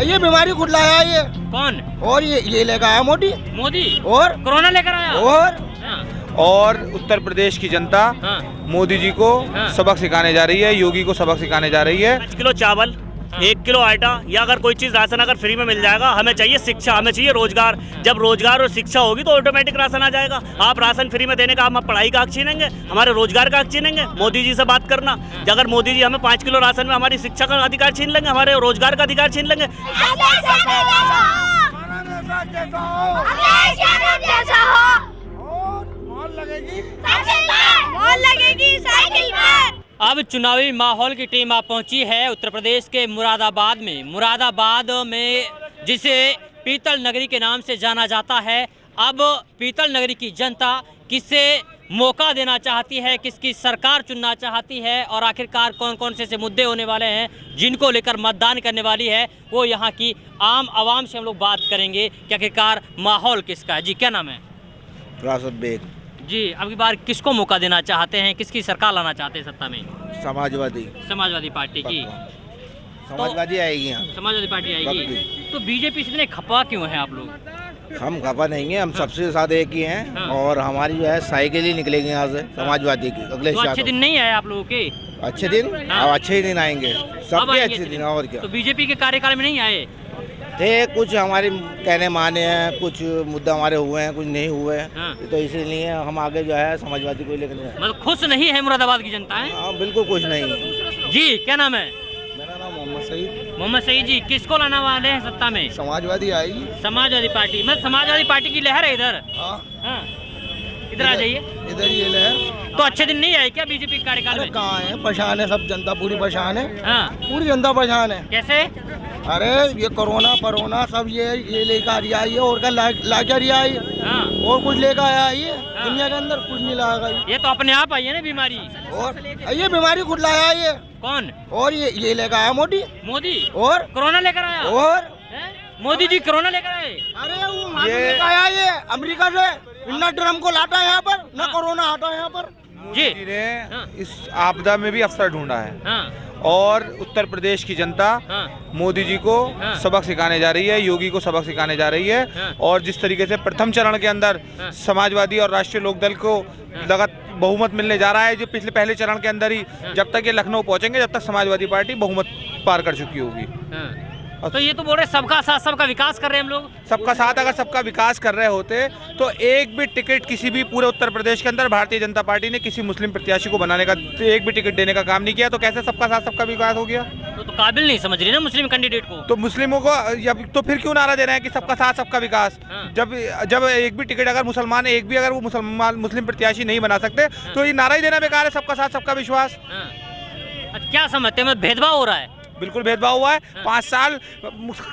ये बीमारी खुद लाया ये। कौन? और ये लेकर आया मोदी। मोदी और कोरोना लेकर आया। और उत्तर प्रदेश की जनता मोदी जी को सबक सिखाने जा रही है, योगी को सबक सिखाने जा रही है। 5 किलो चावल, 1 किलो आटा या अगर कोई चीज़ राशन अगर फ्री में मिल जाएगा। हमें चाहिए शिक्षा, हमें चाहिए रोजगार। जब रोजगार और शिक्षा होगी तो ऑटोमेटिक राशन आ जाएगा। आप राशन फ्री में देने का हम पढ़ाई का हक छीनेंगे, हमारे रोजगार का हक छीनेंगे। मोदी जी से बात करना, अगर मोदी जी हमें 5 किलो राशन में हमारी शिक्षा का अधिकार छीन लेंगे, हमारे रोजगार का अधिकार छीन लेंगे। अब चुनावी माहौल की टीम आप पहुंची है उत्तर प्रदेश के मुरादाबाद में। मुरादाबाद में जिसे पीतल नगरी के नाम से जाना जाता है, अब पीतल नगरी की जनता किसे मौका देना चाहती है, किसकी सरकार चुनना चाहती है और आखिरकार कौन कौन से मुद्दे होने वाले हैं जिनको लेकर मतदान करने वाली है, वो यहाँ की आम आवाम से हम लोग बात करेंगे कि आखिरकार माहौल किसका है। जी क्या नाम है? राशिद बेग। जी अब की बार किसको मौका देना चाहते हैं, किसकी सरकार लाना चाहते हैं सत्ता में? समाजवादी पार्टी की। समाजवादी आएगी यहाँ। समाजवादी पार्टी आएगी। तो बीजेपी से इतने खपा क्यों हैं आप लोग? हम खपा नहीं है, हम सबसे साथ एक ही हैं। और हमारी जो है साइकिल ही निकलेगी यहाँ से समाजवादी की। अगले तो अच्छे दिन नहीं आए आप लोगों के? अच्छे दिन अब अच्छे ही दिन आएंगे, सबके अच्छे दिन। और क्या? तो बीजेपी के कार्यकाल में नहीं आए थे? कुछ हमारे कहने माने हैं, कुछ मुद्दा हमारे हुए हैं, कुछ नहीं हुए हैं। तो इसीलिए हम आगे जो है समाजवादी को लेकर। मतलब खुश नहीं है मुरादाबाद की जनता है? हाँ बिल्कुल खुश नहीं। जी क्या नाम है? मेरा नाम मोहम्मद सईद। मोहम्मद सईद जी, किसको लाना वाले हैं सत्ता में? समाजवादी आएगी। समाजवादी पार्टी, मतलब समाजवादी पार्टी की लहर है इधर। इधर आ जाइए। इधर ये लहर। तो अच्छे दिन नहीं आए क्या बीजेपी के कार्यकाल में? कहाँ है? परेशान है सब जनता, पूरी परेशान है। पूरी जनता परेशान है। कैसे? अरे ये कोरोना सब ये लेकर आया है और क्या लाकर आया है। और कुछ लेकर आया है दुनिया के अंदर, कुछ नहीं लाया। ये तो अपने आप आई है ना बीमारी। और ये बीमारी खुद लाया है ये। कौन? और ये लेकर आया मोदी। मोदी और कोरोना लेकर आया। और मोदी जी कोरोना लेकर आए। अरे वो ये आया ये अमेरिका से, ना ड्रम को लाता है यहाँ पर, ना कोरोना आता है यहाँ पर। जी ने इस आपदा में भी अवसर ढूंढा है। और उत्तर प्रदेश की जनता मोदी जी को सबक सिखाने जा रही है, योगी को सबक सिखाने जा रही है। और जिस तरीके से प्रथम चरण के अंदर समाजवादी और राष्ट्रीय लोकदल को लगातार बहुमत मिलने जा रहा है, जो पहले चरण के अंदर ही जब तक ये लखनऊ पहुंचेंगे, जब तक समाजवादी पार्टी बहुमत पार कर चुकी होगी। तो ये तो बोल रहे सबका साथ सबका विकास कर रहे हैं हम लोग। सबका साथ अगर सबका विकास कर रहे होते तो एक भी टिकट किसी भी पूरे उत्तर प्रदेश के अंदर भारतीय जनता पार्टी ने किसी मुस्लिम प्रत्याशी को बनाने का एक भी टिकट देने का काम नहीं किया, तो कैसे सबका साथ सबका विकास हो गया? तो काबिल नहीं समझ रही ना मुस्लिम कैंडिडेट को। तो मुस्लिमों को तो फिर क्यों नारा दे रहे हैं कि सबका साथ सबका विकास? जब एक भी टिकट अगर मुसलमान एक भी अगर वो मुस्लिम प्रत्याशी नहीं बना सकते तो ये नारा ही देना बेकार है, सबका साथ सबका विश्वास। क्या समझते हैं भेदभाव हो रहा है? बिल्कुल भेदभाव हुआ है। 5 साल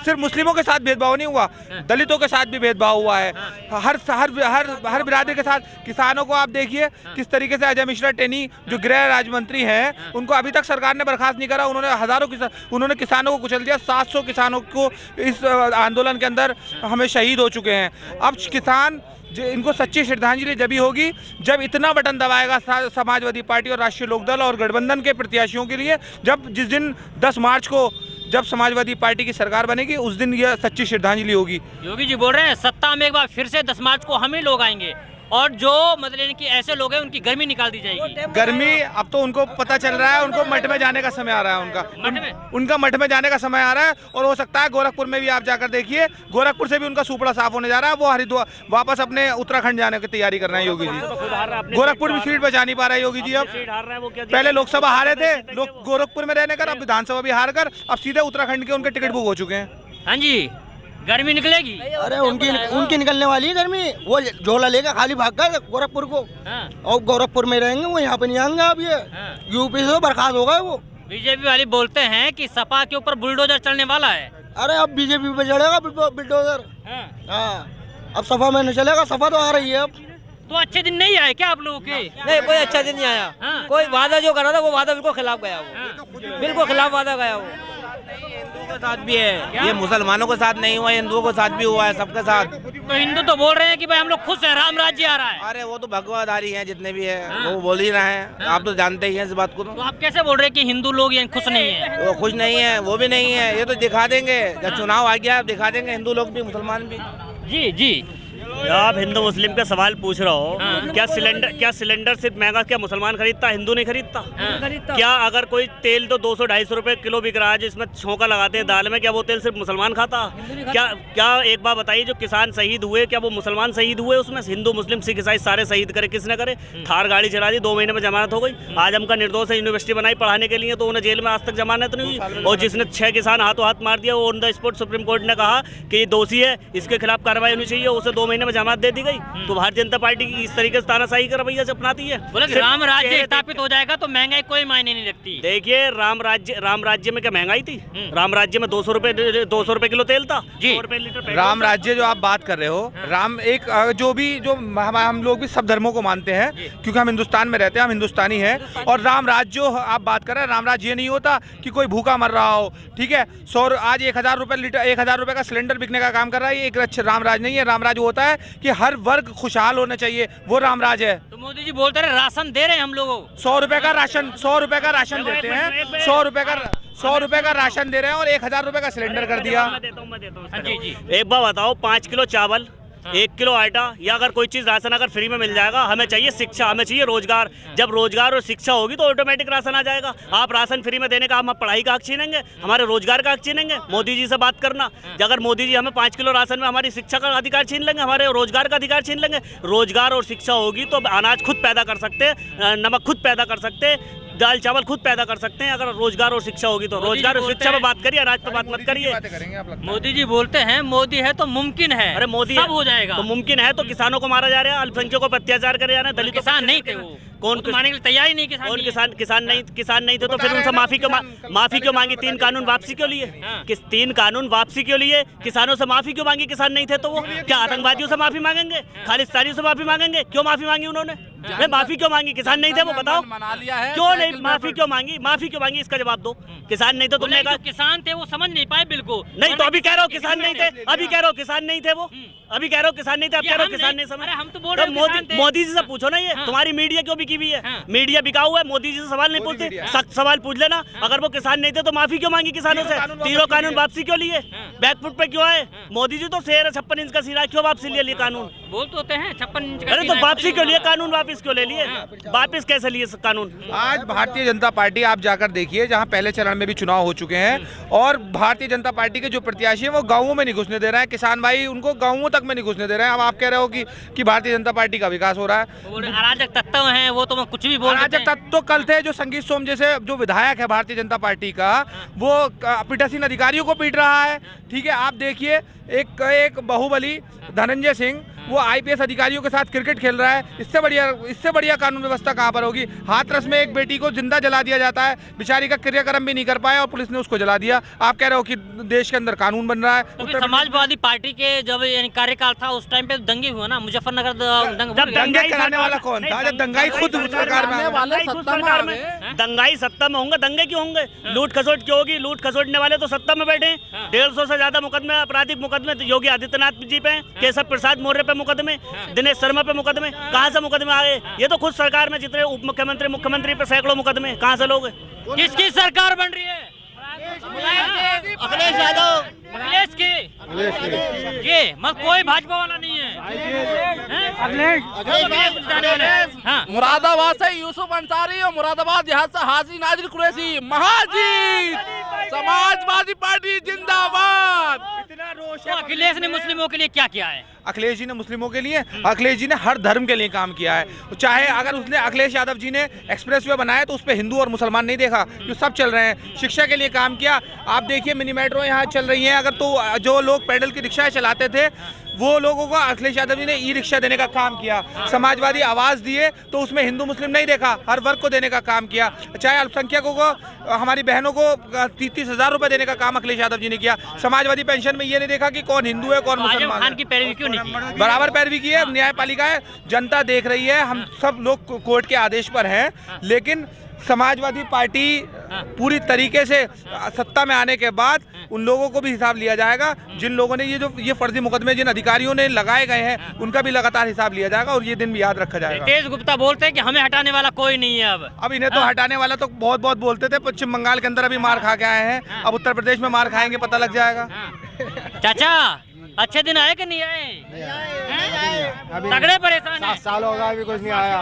सिर्फ मुस्लिमों के साथ भेदभाव नहीं हुआ, दलितों के साथ भी भेदभाव हुआ है। हर बिरादरी के साथ। किसानों को आप देखिए किस तरीके से अजय मिश्रा टेनी जो गृह राज्य मंत्री हैं, उनको अभी तक सरकार ने बर्खास्त नहीं करा। उन्होंने किसानों को कुचल दिया। 700 किसानों को इस आंदोलन के अंदर हमें शहीद हो चुके हैं। अब किसान इनको सच्ची श्रद्धांजलि जब होगी जब इतना बटन दबाएगा समाजवादी पार्टी और राष्ट्रीय लोकदल और गठबंधन के प्रत्याशियों के लिए, जिस दिन 10 मार्च को जब समाजवादी पार्टी की सरकार बनेगी, उस दिन यह सच्ची श्रद्धांजलि होगी। योगी जी बोल रहे हैं सत्ता में एक बार फिर से 10 मार्च को हम ही लोग आएंगे और जो मतलब कि ऐसे लोग हैं उनकी गर्मी निकाल दी जाएगी। गर्मी अब तो उनको पता चल रहा है, उनको मठ में जाने का समय आ रहा है। उनका मठ में जाने का समय आ रहा है। और हो सकता है गोरखपुर में भी आप जाकर देखिए, गोरखपुर से भी उनका सुपड़ा साफ होने जा रहा है। वो हरिद्वार वापस अपने उत्तराखंड जाने की तैयारी कर रहे हैं योगी जी। गोरखपुर भी सीट बचा नहीं पा रहे हैं योगी जी। अब पहले लोकसभा हारे थे, लोग गोरखपुर में रहने कर, अब विधानसभा भी हार कर अब सीधे उत्तराखंड के उनके टिकट बुक हो चुके हैं। हाँ जी, गर्मी निकलेगी। अरे उनकी निकलने वाली है गर्मी। वो झोला लेकर खाली भाग गए गोरखपुर को। और गोरखपुर में रहेंगे, वो यहाँ पे नहीं आएंगे। अब ये यूपी से बर्खास्त हो गए। वो बीजेपी वाले बोलते हैं कि सपा के ऊपर बुलडोजर चलने वाला है। अरे अब बीजेपी पे चढ़ेगा बुलडोजर। अब सपा में नहीं चलेगा, सपा तो आ रही है अब। तो अच्छे दिन नहीं आए क्या आप लोगों के? नहीं, कोई अच्छा दिन नहीं आया। कोई वादा जो करा था वो वादा बिल्कुल खिलाफ गया, वो बिल्कुल खिलाफ वादा गया वो। हिंदुओं के साथ भी है, ये मुसलमानों के साथ नहीं हुआ, हिंदुओं के साथ भी हुआ है, सबके साथ। तो हिंदू तो बोल रहे हैं कि भाई हम लोग खुश है, राम राज्य आ रहा है। अरे वो तो भगवाधारी हैं जितने भी है, वो बोल ही रहे हैं, आप तो जानते ही हैं इस बात को। तो आप कैसे बोल रहे हैं कि हिंदू लोग ये खुश नहीं है? वो खुश नहीं है, वो भी नहीं है, ये तो दिखा देंगे जब चुनाव आ गया, दिखा देंगे हिंदू लोग भी मुसलमान भी। जी जी, आप हिंदू मुस्लिम का सवाल पूछ रहे हो। क्या सिलेंडर सिर्फ महंगा क्या मुसलमान खरीदता, हिंदू नहीं खरीदता? क्या अगर कोई तेल तो 200-250 रुपए किलो बिक रहा है जिसमें छौंका लगाते हैं दाल में, क्या वो तेल सिर्फ मुसलमान खाता? क्या एक बात बताइए, जो किसान शहीद हुए क्या वो मुसलमान शहीद हुए? उसमें हिंदू मुस्लिम सिख ईसाई सारे शहीद करे, किसने करे? थार गाड़ी चला दी, 2 महीने में जमानत हो गई। आज हमका निर्दोष है, यूनिवर्सिटी बनाई पढ़ाने के लिए, तो उन्हें जेल में आज तक जमानत नहीं हुई। और जिसने 6 किसान हाथों हाथ मार दिया, वो on the spot supreme court ने कहा कि ये दोषी है, इसके खिलाफ कार्रवाई होनी चाहिए, उसे 2 महीने में जमानत दे दी गई। तो भारतीय जनता पार्टी की इस तरीके से तानाशाही का रवैया अपनाती है। बोले राम राज्य स्थापित हो जाएगा तो महंगाई कोई मायने नहीं रखती। देखिए, राम राज्य में क्या महंगाई थी? राम राज्य में 200 रुपए किलो तेल था जी। 100 रुपए लीटर। राम राज्य जो आप बात कर रहे हो, राम एक जो हम लोग भी सब धर्मों को मानते हैं, क्योंकि हम हिंदुस्तान में रहते हैं, हम हिंदुस्तानी हैं। और राम राज्य जो आप बात कर रहे हैं, राम राज्य ये नहीं होता कि कोई भूखा मर रहा हो, ठीक है। आज 1000 रुपए लीटर, 1000 रुपए का सिलेंडर बिकने का काम कर रहा है, ये एक अच्छा राम राज नहीं है। राम राज होता है कि हर वर्ग खुशहाल होना चाहिए, वो राम राज है। तो मोदी जी बोलते रहे राशन दे रहे हैं हम लोगों को, 100 रुपए का राशन, 100 रुपए का राशन देते हैं, 100 रुपए का राशन दे रहे हैं और 1000 रुपए का सिलेंडर कर दिया। मैं देता हूं। जी जी, एक बार बताओ, 5 किलो चावल, 1 किलो आटा, या अगर कोई चीज़ राशन अगर फ्री में मिल जाएगा, हमें चाहिए शिक्षा, हमें चाहिए रोजगार। जब रोजगार और शिक्षा होगी तो ऑटोमेटिक राशन आ जाएगा। आप राशन फ्री में देने का हम पढ़ाई का हक छीनेंगे, हमारे रोजगार का हक छीनेंगे? मोदी जी से बात करना, अगर मोदी जी हमें 5 किलो राशन में हमारी शिक्षा का अधिकार छीन लेंगे, हमारे रोजगार का अधिकार छीन लेंगे। रोजगार और शिक्षा होगी तो अनाज खुद पैदा कर सकते हैं, नमक खुद पैदा कर सकते हैं, दाल चावल खुद पैदा कर सकते हैं, अगर रोजगार और शिक्षा होगी तो। रोजगार और शिक्षा पर बात करिए, अनाज पर बात मत करिए। मोदी जी बोलते हैं मोदी है तो मुमकिन है। अरे मोदी सब हो जाएगा तो मुमकिन है, तो किसानों को मारा जा रहा है, अल्पसंख्यकों पर अत्याचार करे जा रहे हैं, दलितों किसान नहीं थे वो, कौन तो मानने के लिए तैयार ही नहीं। किसान नहीं थे तो फिर उनसे माफी क्यों मांगी? 3 कानून वापसी क्यों लिए? 3 कानून वापसी क्यों लिए? किसानों से माफी क्यों मांगी? किसान नहीं थे तो वो क्या आतंकवादियों से माफी मांगेंगे, खालिस्तानियों से माफी मांगेंगे? क्यों माफी मांगी उन्होंने? माफी क्यों मांगी? किसान नहीं थे वो, बताओ क्यों नहीं माफी क्यों मांगी? माफी क्यों मांगी, इसका जवाब दो। किसान नहीं थे, तुमने कहा किसान थे वो समझ नहीं पाए बिल्कुल। नहीं तो अभी कह रहे हो किसान नहीं थे, अभी कह रहे हो किसान नहीं थे वो, अभी कह रहे हो किसान नहीं थे, अब कह रहे हो किसान नहीं समझ। हम तो बोल रहे हैं मोदी जी से पूछो ना, ये तुम्हारी मीडिया क्यों बिकी हुई है? मीडिया बिका हुआ है, मोदी जी से सवाल नहीं पूछते, सख्त सवाल पूछ लेना। अगर वो किसान नहीं थे तो माफी क्यों मांगी किसानों से? 3 कानून वापसी क्यों लिए? बैकफुट पे क्यों आए? मोदी जी तो शेर है, 56 इंच का सिरा, क्यों वापसी लिए कानून? बोल तो होते हैं 56 इंच का। अरे तो वापसी क्यों लिए कानून? वापस क्यों ले लिए? वापस कैसे लिए कानून? आज भारतीय जनता पार्टी आप जाकर देखिए, जहां पहले चरण में भी चुनाव हो चुके हैं, और भारतीय जनता पार्टी के जो प्रत्याशी हैं वो गांवों में नहीं घुसने दे रहे हैं, किसान भाई उनको गांवों तक में नहीं घुसने दे रहे हैं। अब आप कह रहे हो कि भारतीय जनता पार्टी का विकास हो रहा है। अराजक तत्व हैं वो, तो कुछ भी बोल रहे हैं। अराजक तत्व तो कल थे, जो संगीत सोम जैसे जो विधायक है भारतीय जनता पार्टी का, वो पीठासीन अधिकारियों को पीट रहा है, ठीक है। आप देखिए, एक बाहुबली धनंजय सिंह वो आईपीएस अधिकारियों के साथ क्रिकेट खेल रहा है। इससे बढ़िया कानून व्यवस्था कहाँ पर होगी? हाथरस में एक बेटी को जिंदा जला दिया जाता है, बेचारी का क्रियाक्रम भी नहीं कर पाया और पुलिस ने उसको जला दिया। आप कह रहे हो कि देश के अंदर कानून बन रहा है। तो समाजवादी पार्टी के जब कार्यकाल था उस टाइम पे दंगे हुए ना, मुजफ्फरनगर दंगे कराने वाला कौन था? जब दंगाई खुद सरकार में, दंगाई सत्ता में होंगे, दंगे क्यों होंगे? लूट खसोट क्यों होगी? लूट खसोटने वाले तो सत्ता में बैठे हैं। 150 से ज्यादा मुकदमे, आपराधिक मुकदमे योगी आदित्यनाथ जी पे, केशव प्रसाद मौर्य पे मुकदमे, दिनेश शर्मा पे मुकदमे। कहाँ से मुकदमे आ गए? ये तो खुद सरकार में जितने उप मुख्यमंत्री, मुख्यमंत्री पे सैकड़ों मुकदमे, कहाँ से लोग? किसकी सरकार बन रही है? अखिलेश यादव, अखिलेश की। ये मत कोई भाजपा वाला नहीं है। मुरादाबाद से यूसुफ अंसारी और मुरादाबाद यहाँ से हाजी नाजिर कुरैशी। महाजीत समाजवादी पार्टी जिंदाबाद। तो अखिलेश ने मुस्लिमों के लिए क्या किया है? अखिलेश जी ने मुस्लिमों के लिए, अखिलेश जी ने हर धर्म के लिए काम किया है। चाहे अगर उसने, अखिलेश यादव जी ने एक्सप्रेसवे बनाया तो उस पर हिंदू और मुसलमान नहीं देखा, जो सब चल रहे हैं। शिक्षा के लिए काम किया। आप देखिए मिनी मेट्रो यहाँ चल रही है, अगर तो जो लोग पैदल की रिक्शाएं चलाते थे वो लोगों को अखिलेश यादव जी ने ई रिक्शा देने का काम किया। समाजवादी आवाज़ दिए तो उसमें हिंदू मुस्लिम नहीं देखा, हर वर्ग को देने का काम किया। चाहे अल्पसंख्यकों को, हमारी बहनों को 30-30 हज़ार रुपये देने का काम अखिलेश यादव जी ने किया। समाजवादी पेंशन में ये नहीं देखा कि कौन हिंदू है कौन मुसलमान है। की पैरवी क्यों नहीं बराबर पैरवी की है। न्यायपालिका है, जनता देख रही है, हम सब लोग कोर्ट के आदेश पर हैं, लेकिन समाजवादी पार्टी पूरी तरीके से सत्ता में आने के बाद उन लोगों को भी हिसाब लिया जाएगा। जिन लोगों ने ये फर्जी मुकदमे जिन अधिकारियों ने लगाए गए हैं उनका भी लगातार हिसाब लिया जाएगा और ये दिन भी याद रखा जाएगा। तेज गुप्ता बोलते हैं कि हमें हटाने वाला कोई नहीं है। अब इन्हें तो हटाने वाला तो बहुत बहुत बोलते थे। पश्चिम बंगाल के अंदर अभी मार खा के आए हैं, अब उत्तर प्रदेश में मार खाएंगे, पता लग जाएगा। चाचा अच्छे दिन आए कि नहीं आए? तगड़े परेशान हैं। 7 साल होगा अभी कुछ नहीं आया।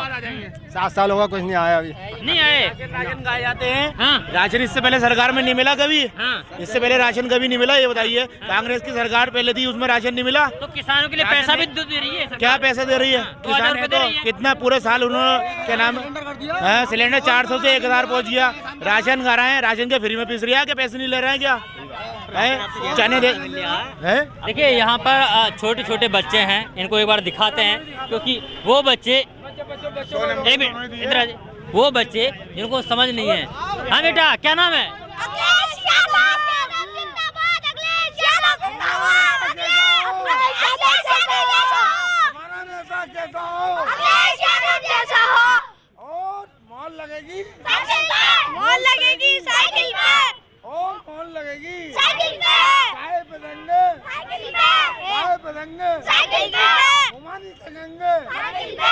7 साल होगा कुछ नहीं आया अभी। नहीं आए। राशन खाए जाते हैं। हाँ। राशन इससे पहले सरकार में नहीं मिला कभी। हाँ। इससे पहले राशन कभी नहीं मिला, ये बताइए। कांग्रेस की सरकार पहले थी, उसमें राशन नहीं मिला। तो किसानों के लिए पैसा भी दे रही है सरकार। क्या पैसा दे रही है? 2000 रुपए दे रही है। कितना पूरे साल उन्होंने क्या नाम है सिलेंडर 400 से 1000 पहुँच गया। राशन खा रहे हैं, राशन के फ्री में पीस रहा है, क्या पैसे नहीं ले रहे हैं क्या? चने देखिए यहाँ पर छोटे छोटे बच्चे हैं, इनको एक बार दिखाते हैं, क्योंकि वो बच्चे एक मिनट इधर आ जाइए। वो बच्चे जिनको समझ नहीं है। हाँ बेटा क्या नाम है? मॉल लगेगी साइकिल पे और कौन लगेगी साइकिल पे चाय पतंगे साइकिल पे चाय पतंगे साइकिल पे घुमानी तगेंगे साइकिल पे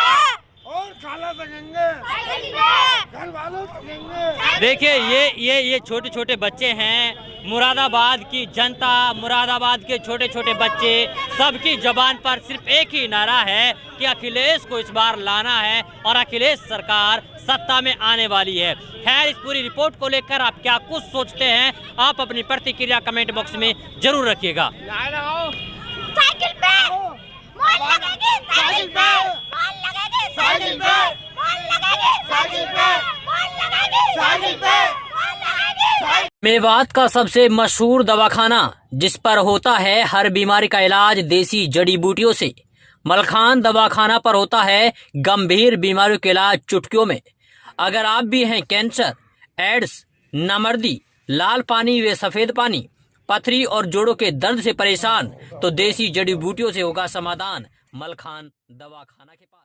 और खाला तगेंगे साइकिल पे घर वालों तगेंगे। देखिए ये छोटे छोटे बच्चे हैं। मुरादाबाद की जनता, मुरादाबाद के छोटे छोटे बच्चे, सबकी जबान पर सिर्फ एक ही नारा है कि अखिलेश को इस बार लाना है और अखिलेश सरकार सत्ता में आने वाली है। खैर, इस पूरी रिपोर्ट को लेकर आप क्या कुछ सोचते हैं, आप अपनी प्रतिक्रिया कमेंट बॉक्स में जरूर रखिएगा। साइकिल पे मॉल लगेगी साइकिल पे मॉल लगेगी साइकिल पे मॉल लगेगी साइकिल पे मॉल लगेगी साइकिल पे मॉल लगेगी। मेवात का सबसे मशहूर दवाखाना, जिस पर होता है हर बीमारी का इलाज देसी जड़ी बूटियों से। मलखान दवाखाना पर होता है गंभीर बीमारियों के इलाज चुटकियों में। अगर आप भी हैं कैंसर, एड्स, नामर्दी, लाल पानी व सफेद पानी, पथरी और जोड़ों के दर्द से परेशान, तो देसी जड़ी बूटियों से होगा समाधान मलखान दवाखाना के पास।